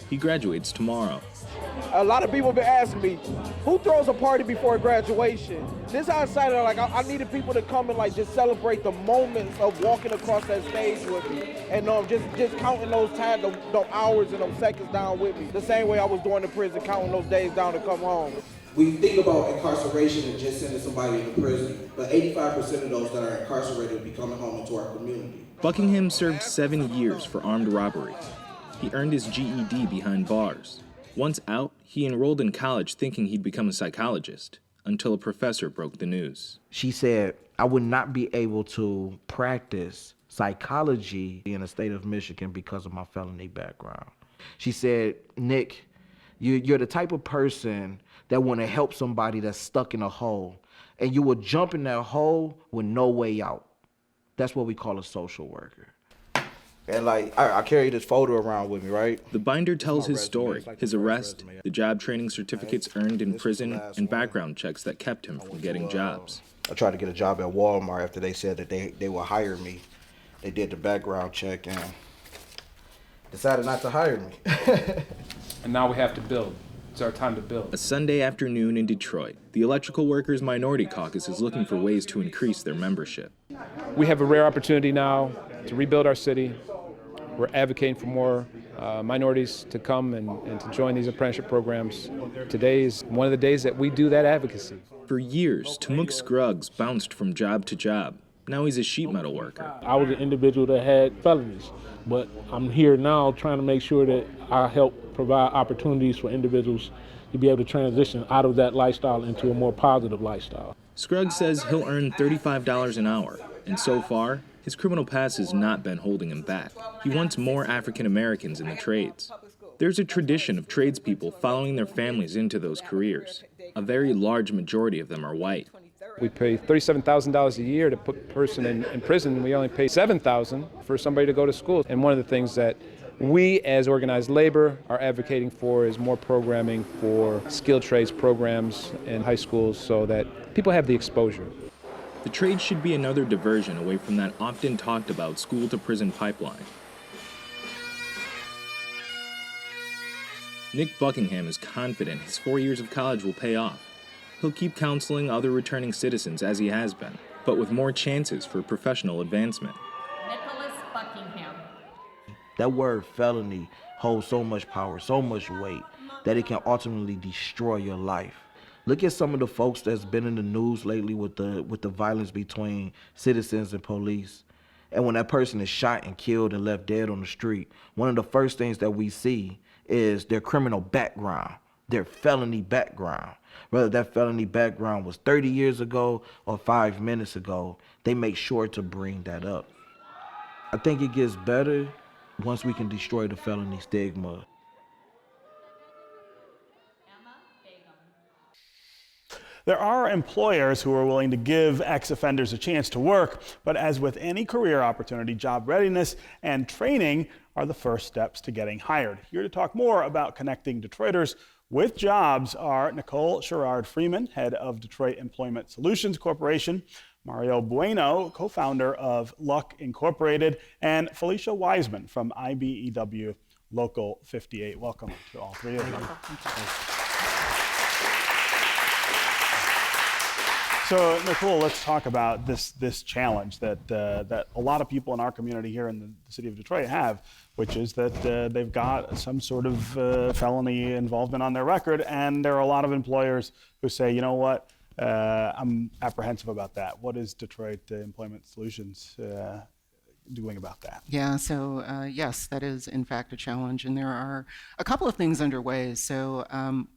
He graduates tomorrow. A lot of people have been asking me, who throws a party before graduation? This is how excited I needed people to come and just celebrate the moments of walking across that stage with me. And just counting those times, those hours and those seconds down with me. The same way I was doing in prison, counting those days down to come home. We think about incarceration and just sending somebody into prison, but 85% of those that are incarcerated will be coming home into our community. Buckingham served 7 years for armed robbery. He earned his GED behind bars. Once out, he enrolled in college thinking he'd become a psychologist, until a professor broke the news. She said, I would not be able to practice psychology in the state of Michigan because of my felony background. She said, Nick, you're the type of person that want to help somebody that's stuck in a hole, and you will jump in that hole with no way out. That's what we call a social worker. And I carry this photo around with me, right? The binder tells his story, his arrest, the job training certificates earned in prison, and background checks that kept him from getting jobs. I tried to get a job at Walmart after they said that they would hire me. They did the background check and decided not to hire me. And now we have to build. It's our time to build. A Sunday afternoon in Detroit, the Electrical Workers Minority Caucus is looking for ways to increase their membership. We have a rare opportunity now to rebuild our city. We're advocating for more minorities to come and to join these apprenticeship programs. Today is one of the days that we do that advocacy. For years, Tamuk Scruggs bounced from job to job. Now he's a sheet metal worker. I was an individual that had felonies, but I'm here now trying to make sure that I help provide opportunities for individuals to be able to transition out of that lifestyle into a more positive lifestyle. Scruggs says he'll earn $35 an hour, and so far, his criminal past has not been holding him back. He wants more African Americans in the trades. There's a tradition of tradespeople following their families into those careers. A very large majority of them are white. We pay $37,000 a year to put a person in prison. We only pay $7,000 for somebody to go to school. And one of the things that we as organized labor are advocating for is more programming for skilled trades programs in high schools so that people have the exposure. The trade should be another diversion away from that often talked about school-to-prison pipeline. Nick Buckingham is confident his 4 years of college will pay off. He'll keep counseling other returning citizens as he has been, but with more chances for professional advancement. Nicholas Buckingham. That word felony holds so much power, so much weight, that it can ultimately destroy your life. Look at some of the folks that's been in the news lately with the violence between citizens and police. And when that person is shot and killed and left dead on the street, one of the first things that we see is their criminal background, their felony background. Whether that felony background was 30 years ago or 5 minutes ago, they make sure to bring that up. I think it gets better once we can destroy the felony stigma. There are employers who are willing to give ex-offenders a chance to work, but as with any career opportunity, job readiness and training are the first steps to getting hired. Here to talk more about connecting Detroiters with jobs are Nicole Sherrard-Freeman, head of Detroit Employment Solutions Corporation, Mario Bueno, co-founder of Luck Incorporated, and Felicia Wiseman from IBEW Local 58. Welcome to all three of you. So, Nicole, let's talk about this challenge that a lot of people in our community here in the city of Detroit have, which is that they've got some sort of felony involvement on their record, and there are a lot of employers who say, you know what, I'm apprehensive about that. What is Detroit Employment Solutions doing about that? Yeah, so yes, that is in fact a challenge, and there are a couple of things underway. So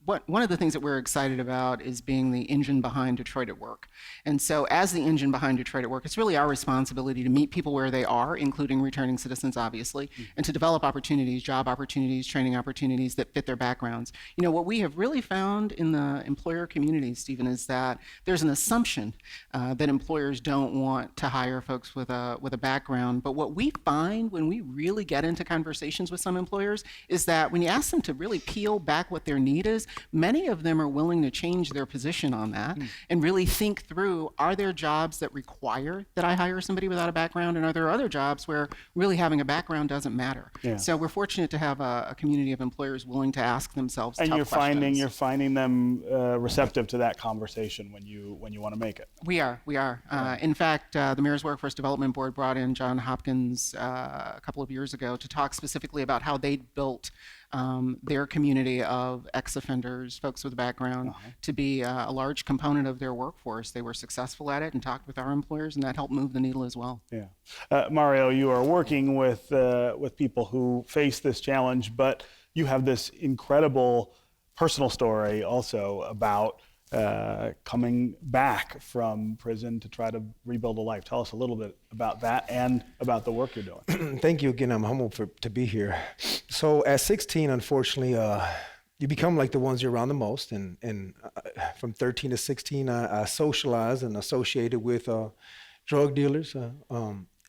one of the things that we're excited about is being the engine behind Detroit at Work. And so as the engine behind Detroit at Work, it's really our responsibility to meet people where they are, including returning citizens, obviously, and to develop opportunities, job opportunities, training opportunities that fit their backgrounds. You know, what we have really found in the employer community, Stephen, is that there's an assumption that employers don't want to hire folks with a background. But what we find when we really get into conversations with some employers is that when you ask them to really peel back what their need is, many of them are willing to change their position on that and really think through, are there jobs that require that I hire somebody without a background, and are there other jobs where really having a background doesn't matter? Yeah. So we're fortunate to have a community of employers willing to ask themselves tough questions. And you're finding them receptive to that conversation when you want to make it. We are. In fact, the Mayor's Workforce Development Board brought in John Hopkins a couple of years ago to talk specifically about how they built their community of ex-offenders, folks with a background, to be a large component of their workforce. They were successful at it and talked with our employers, and that helped move the needle as well. Yeah, Mario, you are working with people who face this challenge, but you have this incredible personal story also about coming back from prison to try to rebuild a life. Tell us a little bit about that and about the work you're doing. Thank you again. I'm humbled to be here. So at 16, unfortunately, you become like the ones you're around the most. And from 13 to 16, I socialized and associated with drug dealers,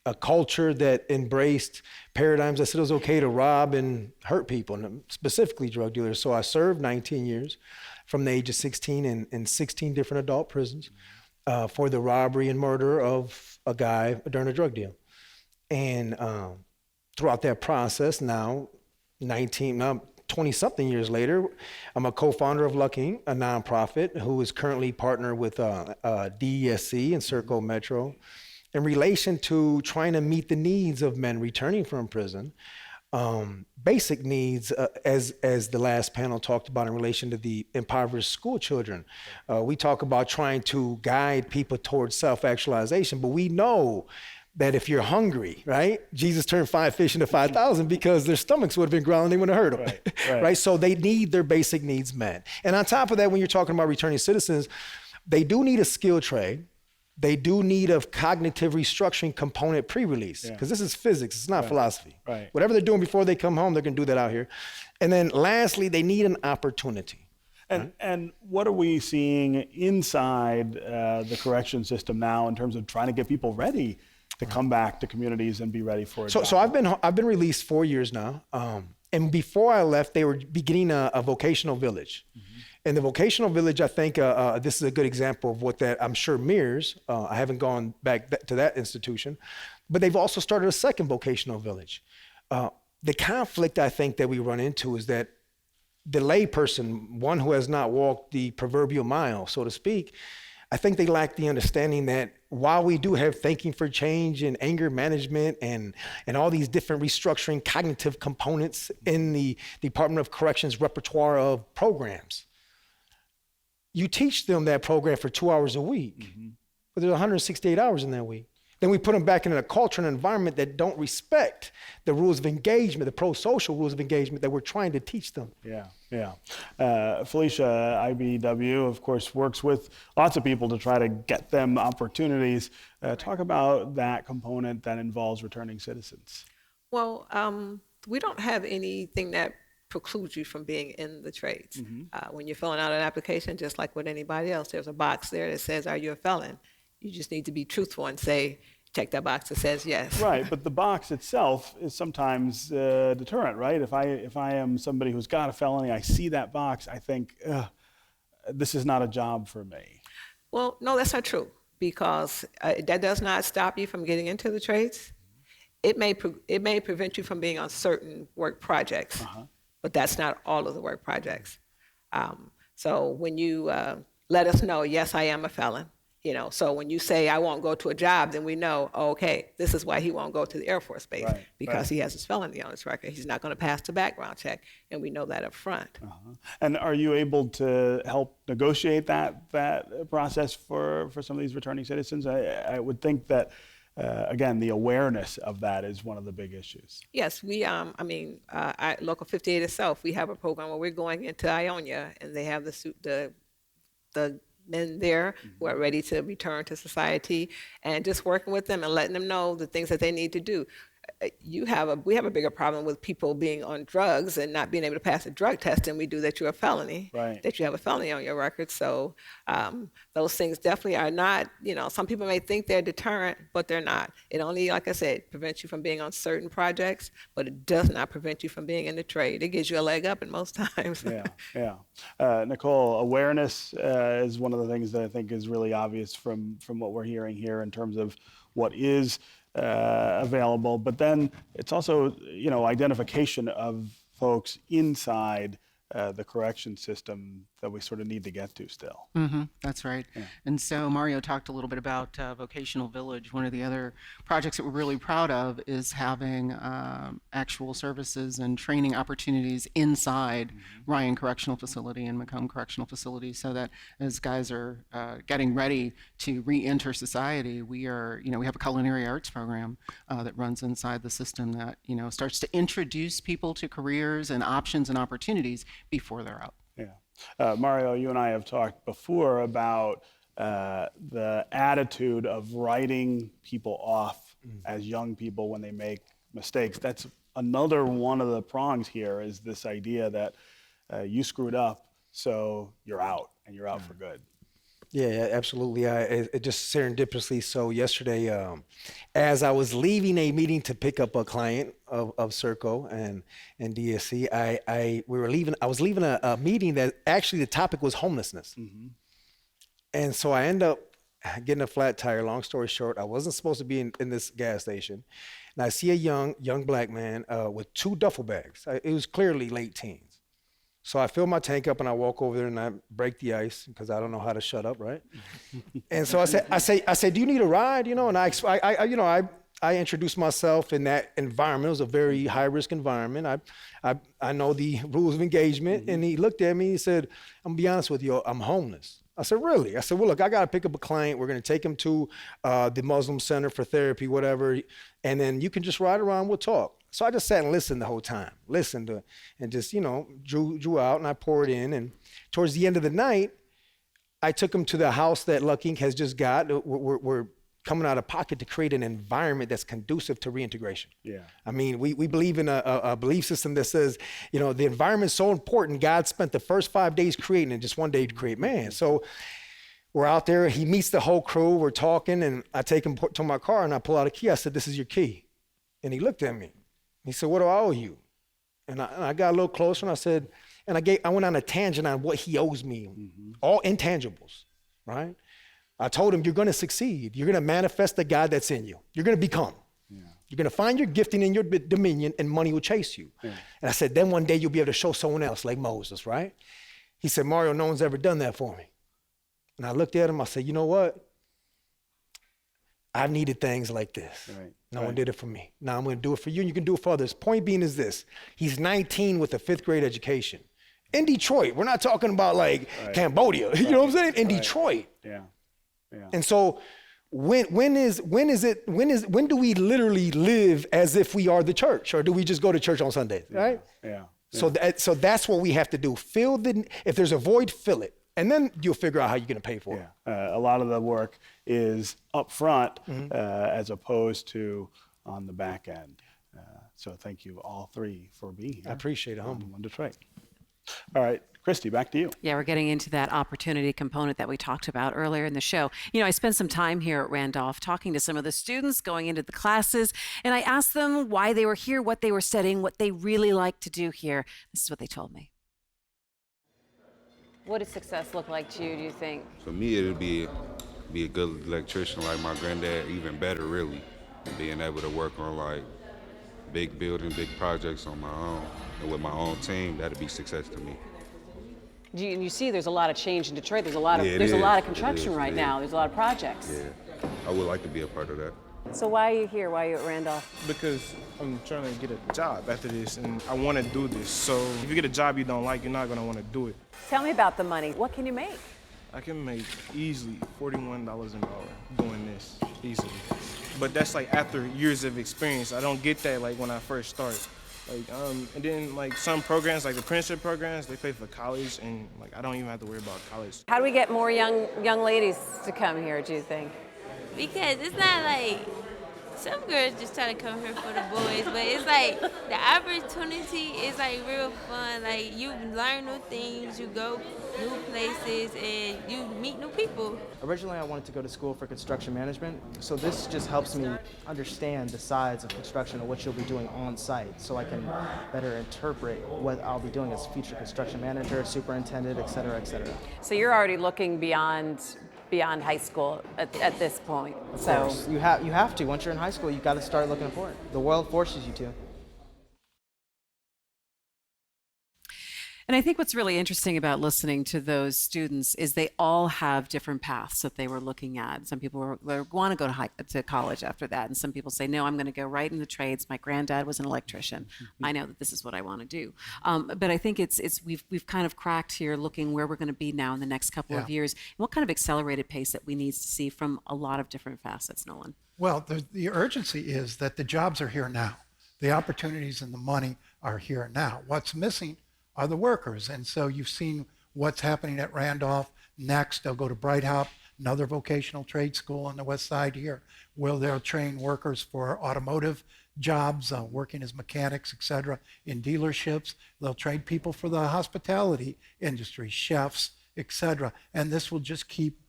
a culture that embraced paradigms that said it was okay to rob and hurt people, and specifically drug dealers. So I served 19 years from the age of 16 in 16 different adult prisons for the robbery and murder of a guy during a drug deal. And throughout that process, now 20-something years later, I'm a co-founder of Luck Inc., a nonprofit who is currently partnered with DESC and Circle Metro in relation to trying to meet the needs of men returning from prison basic needs, as the last panel talked about in relation to the impoverished school children. We talk about trying to guide people towards self-actualization, but we know that if you're hungry, right? Jesus turned 5 fish into 5,000 because their stomachs would have been growling, they wouldn't have heard them, right? So they need their basic needs met. And on top of that, when you're talking about returning citizens, they do need a skill trade. They do need a cognitive restructuring component pre-release, because this is physics, it's not philosophy. Whatever they're doing before they come home, they're gonna do that out here. And then lastly, they need an opportunity. And what are we seeing inside the correction system now in terms of trying to get people ready to come back to communities and be ready for it? So I've been released 4 years now. And before I left, they were beginning a vocational village. And the vocational village, I think this is a good example of what that I'm sure mirrors. I haven't gone back to that institution, but they've also started a second vocational village. The conflict I think that we run into is that the layperson, one who has not walked the proverbial mile, so to speak, I think they lack the understanding that while we do have thinking for change and anger management and all these different restructuring cognitive components in the Department of Corrections repertoire of programs, you teach them that program for 2 hours a week, but there's 168 hours in that week. Then we put them back into a culture and environment that don't respect the rules of engagement, the pro-social rules of engagement that we're trying to teach them. Felicia, IBW, of course, works with lots of people to try to get them opportunities. Talk about that component that involves returning citizens. Well, we don't have anything that precludes you from being in the trades. When you're filling out an application, just like with anybody else, there's a box there that says, are you a felon? You just need to be truthful and say, check that box that says yes. Right, but the box itself is sometimes deterrent, right? If I am somebody who's got a felony, I see that box, I think, this is not a job for me. Well, no, that's not true, because that does not stop you from getting into the trades. It may prevent you from being on certain work projects, but that's not all of the work projects. So when you let us know, yes, I am a felon, so when you say I won't go to a job, then we know, okay, this is why he won't go to the Air Force Base, because he has his felony on his record. He's not going to pass the background check, and we know that up front. And are you able to help negotiate that process for some of these returning citizens? I would think that, again, the awareness of that is one of the big issues. Yes, we, Local 58 itself, we have a program where we're going into Ionia, and they have the men there who are ready to return to society, and just working with them and letting them know the things that they need to do. We have a bigger problem with people being on drugs and not being able to pass a drug test than we do that you're a felony, that you have a felony on your record. So those things definitely are not, some people may think they're deterrent, but they're not. It only, like I said, prevents you from being on certain projects, but it does not prevent you from being in the trade. It gives you a leg up in most times. Nicole, awareness is one of the things that I think is really obvious from what we're hearing here in terms of what is available, but then it's also, identification of folks inside the correction system that we sort of need to get to still. That's right. And so Mario talked a little bit about Vocational Village. One of the other projects that we're really proud of is having actual services and training opportunities inside Ryan Correctional Facility and Macomb Correctional Facility, so that as guys are getting ready to re-enter society, we have a culinary arts program that runs inside the system that, starts to introduce people to careers and options and opportunities before they're out. Mario, you and I have talked before about the attitude of writing people off as young people when they make mistakes. That's another one of the prongs here, is this idea that you screwed up, so you're out, and you're out for good. Yeah, absolutely. It just serendipitously. So yesterday, as I was leaving a meeting to pick up a client of Serco and DSC, I was leaving a meeting that actually the topic was homelessness. And so I end up getting a flat tire. Long story short, I wasn't supposed to be in this gas station. And I see a young black man with 2 duffel bags. It was clearly late teens. So I fill my tank up and I walk over there and I break the ice because I don't know how to shut up, right? And so I say, do you need a ride? And I I introduced myself in that environment. It was a very high-risk environment. I know the rules of engagement. And he looked at me, he said, I'm gonna be honest with you, I'm homeless. I said, really? I said, well, look, I gotta pick up a client. We're gonna take him to the Muslim Center for therapy, whatever. And then you can just ride around, we'll talk. So I just sat and listened the whole time, and just, drew out, and I poured in. And towards the end of the night, I took him to the house that Lucky Inc. has just got. We're coming out of pocket to create an environment that's conducive to reintegration. Yeah. I mean, we believe in a belief system that says, the environment's so important. God spent the first 5 days creating and just one day to create man. So we're out there, he meets the whole crew, we're talking, and I take him to my car and I pull out a key. I said, this is your key. And he looked at me. He said, what do I owe you? And I got a little closer and I said, I went on a tangent on what he owes me, all intangibles, right? I told him, you're gonna succeed. You're gonna manifest the God that's in you. You're gonna become. Yeah. You're gonna find your gifting in your dominion and money will chase you. Yeah. And I said, then one day you'll be able to show someone else like Moses, right? He said, Mario, no one's ever done that for me. And I looked at him, I said, you know what? I've needed things like this. Right. No one did it for me. Now I'm gonna do it for you and you can do it for others. Point being is this, he's 19 with a 5th grade education. In Detroit, we're not talking about like Cambodia, you know what I'm saying? In Detroit. Yeah. Yeah. And so when do we literally live as if we are the church, or do we just go to church on Sundays, right? Yeah. So that's what we have to do. If there's a void, fill it. And then you'll figure out how you're gonna pay for it. A lot of the work is up front as opposed to on the back end. So thank you all three for being here. I appreciate it, humble. On Detroit. All right, Christy, back to you. Yeah, we're getting into that opportunity component that we talked about earlier in the show. I spent some time here at Randolph talking to some of the students going into the classes, and I asked them why they were here, what they were studying, what they really like to do here. This is what they told me. What does success look like to you, do you think? For me, it'll be a good electrician like my granddad, even better, really. And being able to work on like big projects on my own and with my own team, that'd be success to me. You see there's a lot of change in Detroit. There's a lot of construction right now. There's a lot of projects. Yeah, I would like to be a part of that. So why are you here? Why are you at Randolph? Because I'm trying to get a job after this, and I want to do this. So if you get a job you don't like, you're not going to want to do it. Tell me about the money. What can you make? I can make easily $41 an hour doing this, easily. But that's like after years of experience. I don't get that like when I first start. And then like some programs, like the apprenticeship programs, they pay for college, and like I don't even have to worry about college. How do we get more young ladies to come here, do you think? Because it's not like some girls just try to come here for the boys, but it's like the opportunity is like real fun. Like you learn new things, you go new places, and you meet new people. Originally, I wanted to go to school for construction management, so this just helps me understand the sides of construction and what you'll be doing on site, so I can better interpret what I'll be doing as future construction manager, superintendent, et cetera, et cetera. So you're already looking beyond high school at this point. So you have to. Once you're in high school, you got to start looking for it. The world forces you to. And I think what's really interesting about listening to those students is they all have different paths that they were looking at. Some people want to go to college after that, and some people say, no, I'm going to go right in the trades. My granddad was an electrician. I know that this is what I want to do. But I think we've kind of cracked here looking where we're going to be now in the next couple of years, and what kind of accelerated pace that we need to see from a lot of different facets, Nolan. Well, the urgency is that the jobs are here now. The opportunities and the money are here now. What's missing are the workers. And so you've seen what's happening at Randolph. Next, they'll go to Bright Hop, another vocational trade school on the west side here, where they'll train workers for automotive jobs, working as mechanics, et cetera, in dealerships. They'll train people for the hospitality industry, chefs, et cetera. And this will just keep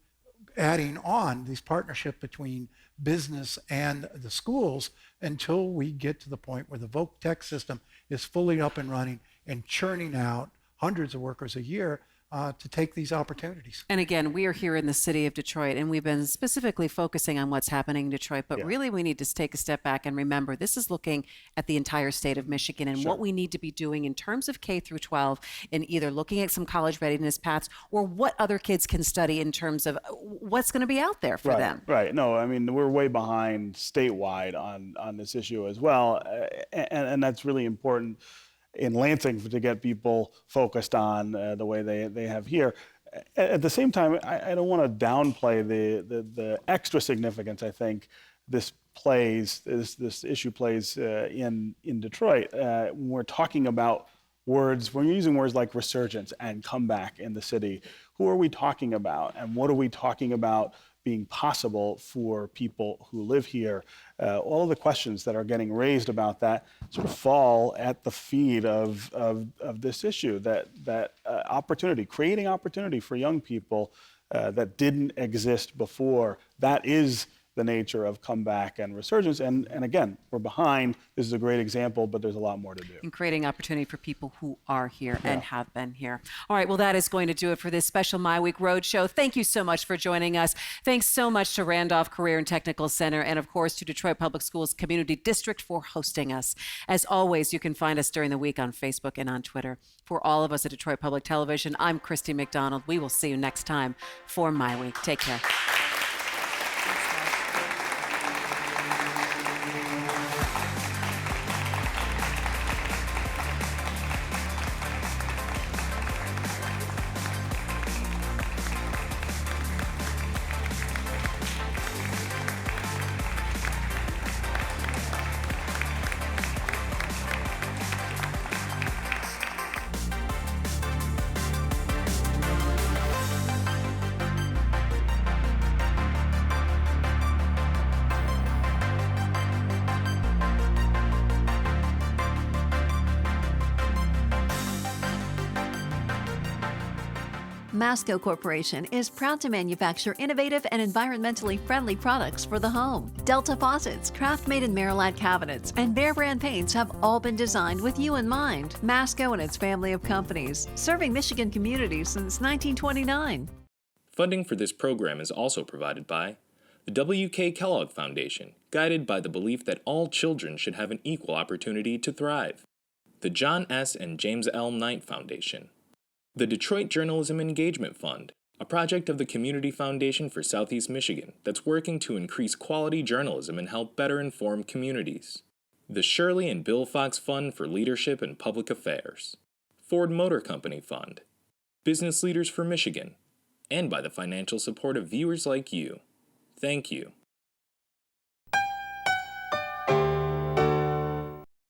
adding on these partnerships between business and the schools until we get to the point where the Voc Tech system is fully up and running and churning out hundreds of workers a year to take these opportunities. And again, we are here in the city of Detroit, and we've been specifically focusing on what's happening in Detroit. But really, we need to take a step back and remember this is looking at the entire state of Michigan and what we need to be doing in terms of K through 12, in either looking at some college readiness paths or what other kids can study in terms of what's going to be out there for them. Right. No, I mean, we're way behind statewide on this issue as well, and that's really important in Lansing to get people focused on the way they have here. At the same time, I don't want to downplay the extra significance I think this issue plays in Detroit. When we're talking about words, when you're using words like resurgence and comeback in the city, who are we talking about, and what are we talking about being possible for people who live here? All of the questions that are getting raised about that sort of fall at the feet of this issue, that opportunity, creating opportunity for young people that didn't exist before. That is the nature of comeback and resurgence. And again, we're behind. This is a great example, but there's a lot more to do. And creating opportunity for people who are here and have been here. All right, well, that is going to do it for this special MiWeek Roadshow. Thank you so much for joining us. Thanks so much to Randolph Career and Technical Center, and of course to Detroit Public Schools Community District for hosting us. As always, you can find us during the week on Facebook and on Twitter. For all of us at Detroit Public Television, I'm Christy McDonald. We will see you next time for MiWeek. Take care. Masco Corporation is proud to manufacture innovative and environmentally friendly products for the home. Delta faucets, Craft-made in Merillat cabinets, and Behr brand paints have all been designed with you in mind. Masco and its family of companies, serving Michigan communities since 1929. Funding for this program is also provided by the W.K. Kellogg Foundation, guided by the belief that all children should have an equal opportunity to thrive. The John S. and James L. Knight Foundation. The Detroit Journalism Engagement Fund, a project of the Community Foundation for Southeast Michigan that's working to increase quality journalism and help better inform communities. The Shirley and Bill Fox Fund for Leadership and Public Affairs. Ford Motor Company Fund. Business Leaders for Michigan. And by the financial support of viewers like you. Thank you.